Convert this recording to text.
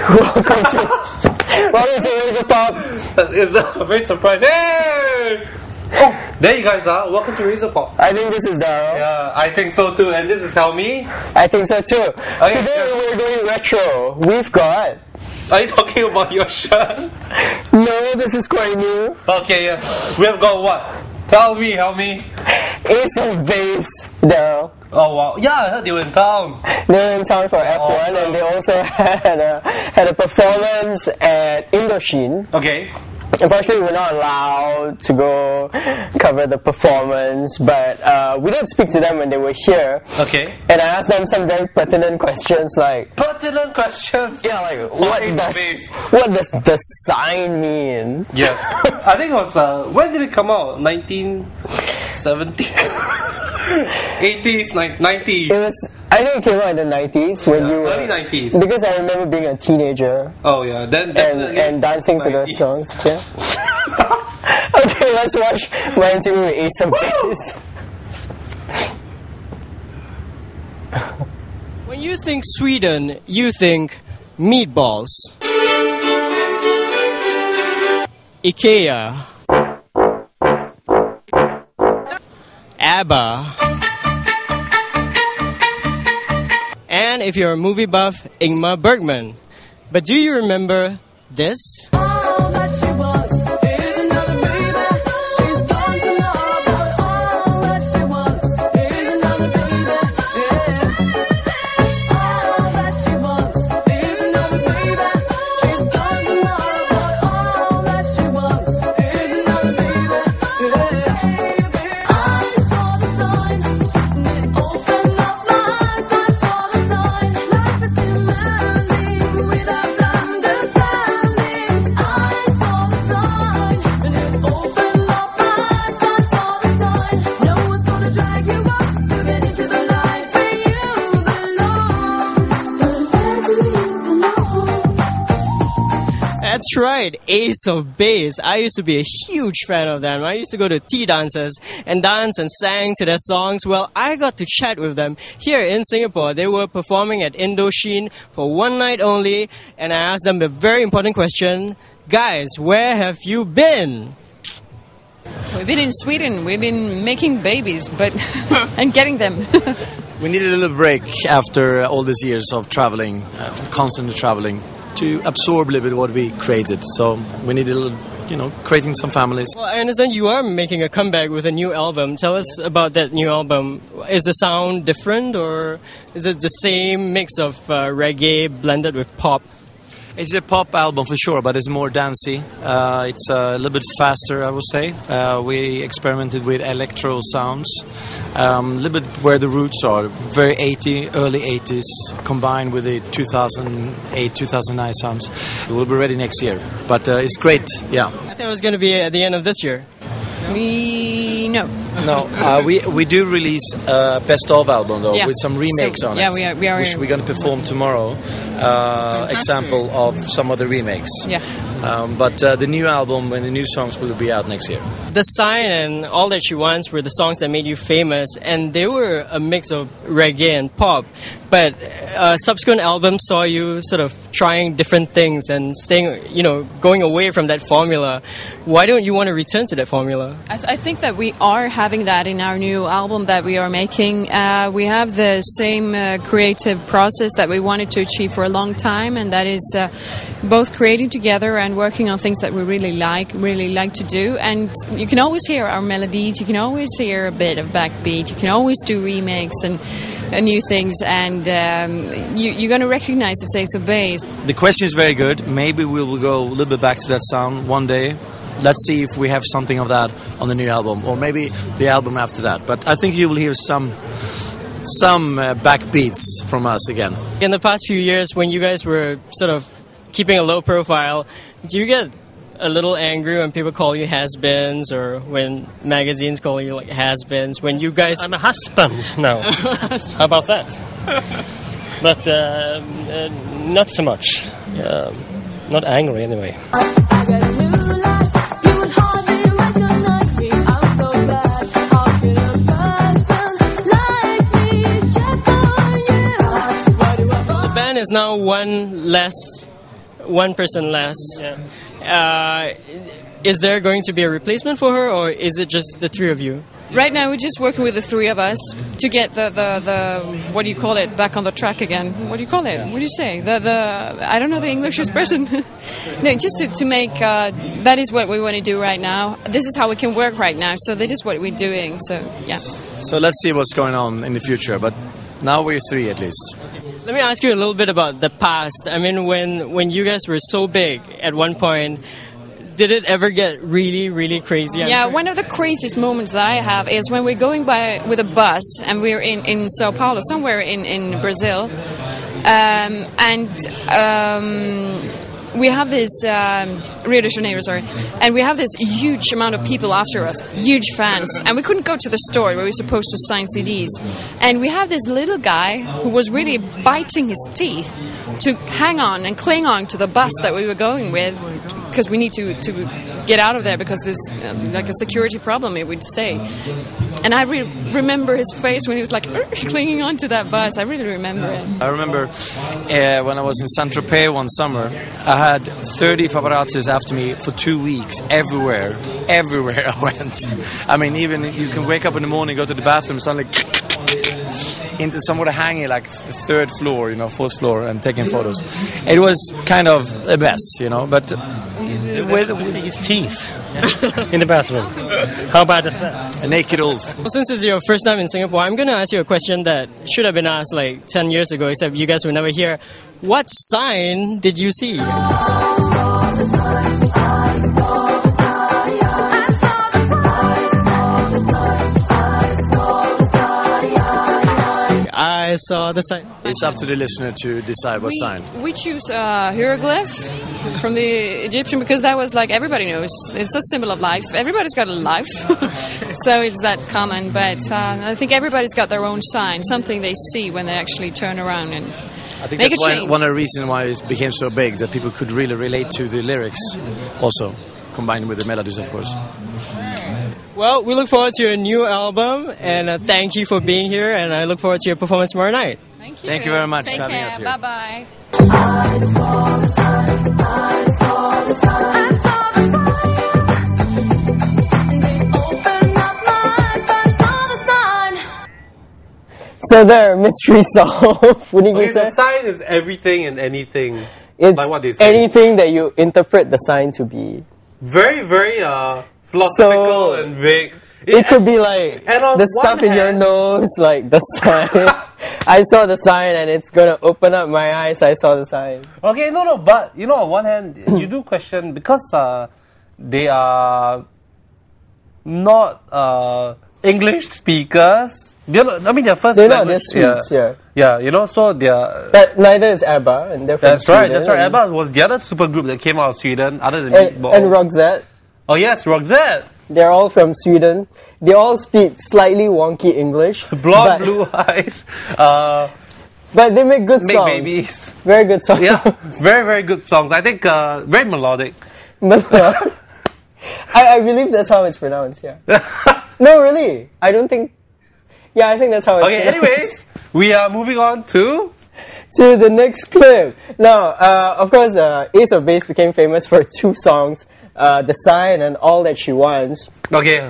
Welcome to Razor Pop. It's a great surprise. Hey! Oh, there you guys are. Welcome to Razor Pop. I think this is Daryl. Yeah, I think so too. And this is Helmi. I think so too. Okay, Today we're doing retro. We've got... Are you talking about your shirt? No, this is quite new. Okay, yeah. We have got what? Tell me, Helmi. Ace of Base, Daryl. Oh wow. Yeah, I heard you were in town. They were in town for F1 and they also had a performance at Indochine. Okay. Unfortunately, we're not allowed to go cover the performance, but we did speak to them when they were here. Okay. And I asked them some very pertinent questions like... Pertinent questions? Yeah, like, what does the sign mean? Yes. I think it was, when did it come out? 1970? 80s, 90s? It was, I think it came out in the 90s when you were... Early 90s. Because I remember being a teenager. Oh yeah, then and dancing 90s. To those songs, yeah. Okay, let's watch my interview with Ace of Base. When you think Sweden, you think meatballs, IKEA, ABBA, and if you're a movie buff, Ingmar Bergman. But do you remember this? That's right, Ace of Base. I used to be a huge fan of them. I used to go to tea dances and dance and sang to their songs. Well, I got to chat with them here in Singapore. They were performing at Indochine for one night only, and I asked them a very important question. Guys, where have you been? We've been in Sweden. We've been making babies, but and getting them. We needed a little break after all these years of traveling, constantly traveling, to absorb a little bit what we created. So we needed a little, creating some families. Well, I understand you are making a comeback with a new album. Tell us about that new album. Is the sound different, or is it the same mix of reggae blended with pop? It's a pop album for sure, but it's more dancey. It's a little bit faster, I would say. We experimented with electro sounds, a little bit where the roots are, very early 80s, combined with the 2008, 2009 sounds. It will be ready next year, but it's great, yeah. I thought it was going to be at the end of this year. No, we do release a best of album though, with some remakes on it. Yeah, we are. Which we're going to perform tomorrow. Example of some of the remakes. Yeah. But the new album and the new songs will be out next year. The Sign and All That She Wants were the songs that made you famous, and they were a mix of reggae and pop. But subsequent albums saw you sort of trying different things and staying, going away from that formula. Why don't you want to return to that formula? I think that we are having that in our new album that we are making. We have the same creative process that we wanted to achieve for a long time, and that is both creating together and working on things that we really like to do. And you can always hear our melodies, you can always hear a bit of backbeat, you can always do remakes and new things, and you're going to recognize it's Ace of Base. The question is very good. Maybe we will go a little bit back to that sound one day. Let's see if we have something of that on the new album, or maybe the album after that. But I think you will hear some backbeats from us again. In the past few years, when you guys were sort of keeping a low profile, do you get a little angry when people call you has-beens, or when magazines call you like has-beens, when you guys... I'm a husband now. How about that? But not so much. Not angry anyway. The band is now one less one person less. Yeah. Is there going to be a replacement for her, or is it just the three of you? Right now, we're just working with the three of us to get the what do you call it, back on the track again. What do you call it? What do you say? The I don't know the English expression. No, just to make that is what we want to do right now. This is how we can work right now. So that is what we're doing. So yeah. So let's see what's going on in the future. But now we're three at least. Let me ask you a little bit about the past. I mean, when you guys were so big at one point, did it ever get really, really crazy? Yeah, one of the craziest moments that I have is when we're going by with a bus and we're in Sao Paulo, somewhere in Brazil, and we have this Rio de Janeiro, sorry, and we have this huge amount of people after us, huge fans, and we couldn't go to the store where we were supposed to sign CDs, and we have this little guy who was really biting his teeth to hang on and cling on to the bus that we were going with, because we need to get out of there because there's like a security problem. It would stay, and I remember his face when he was like clinging on to that bus. I really remember it. I remember when I was in Saint-Tropez one summer, I had 30 paparazzis after me for 2 weeks, everywhere I went. I mean, even you can wake up in the morning, go to the bathroom, suddenly into somewhere hanging like the third floor, fourth floor, and taking photos. It was kind of a mess, but with his teeth in the bathroom. How bad is that? a naked old. Well, since it's your first time in Singapore, I'm going to ask you a question that should have been asked like 10 years ago, except you guys were never here. What sign did you see? I saw the sign. It's up to the listener to decide what sign. We choose hieroglyph from the Egyptian because that was like everybody knows. It's a symbol of life. Everybody's got a life. So it's that common. But I think everybody's got their own sign, something they see when they actually turn around and I think make that's a change. one of the reasons why it became so big, that people could really relate to the lyrics also, combined with the melodies, of course. Well, we look forward to your new album, and thank you for being here, and I look forward to your performance tomorrow night. Thank you. Thank you very much Take for having care. us here. Bye-bye. So there, mystery solved. Wouldn't you Okay, say? the sign is everything and anything. It's like what they say. anything that you interpret the sign to be. Very, very philosophical and vague. It could be like and on the one stuff in your hand- nose, like the sign. I saw the sign and it's gonna open up my eyes. I saw the sign. Okay, no, but on one hand, you do question because they are not English speakers. They're first They're not. language. They're Swedes. Yeah. Yeah, so they're. But neither is ABBA, and they're from That's Sweden. right. ABBA was the other supergroup that came out of Sweden, other than And Meatballs. Roxette. Oh yes, Roxette. They're all from Sweden. They all speak slightly wonky English. Blonde, blue eyes. But they make good Make songs. babies. Very good songs. Yeah, very, very good songs. I think very melodic. I believe that's how it's pronounced, yeah. No, really. I don't think... Yeah, I think that's how it's Okay, pronounced. anyways, we are moving on to... To the next clip. Now, of course, Ace of Base became famous for two songs, The Sign and All That She Wants. Okay,